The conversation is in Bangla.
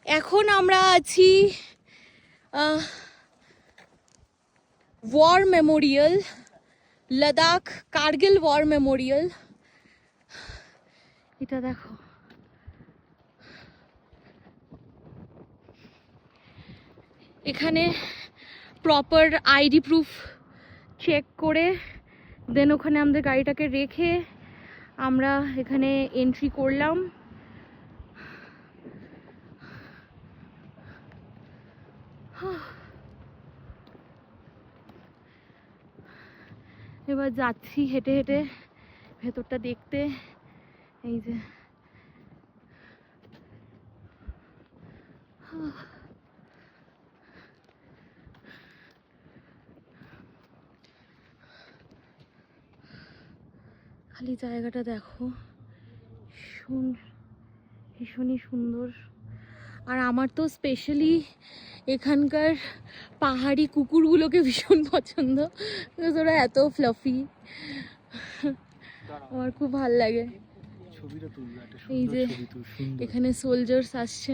এখন আমরা আছি war memorial, Ladakh Kargil war memorial. এটা দেখো, এখানে প্রপার আইডি প্রুফ চেক করে দেন ওখানে আমাদের গাড়িটাকে রেখে আমরা এখানে এন্ট্রি করলাম। এবার যাচ্ছি হেঁটে হেঁটে ভেতরটা দেখতে। এই যে খালি জায়গাটা দেখো, ভীষণই সুন্দর। আর আমার তো স্পেশালি এখানকার পাহাড়ি কুকুরগুলোকে ভীষণ পছন্দ, ওরা এত ফ্লাফি, আমার খুব ভাল লাগে। এই যে এখানে সোলজার্স আসছে।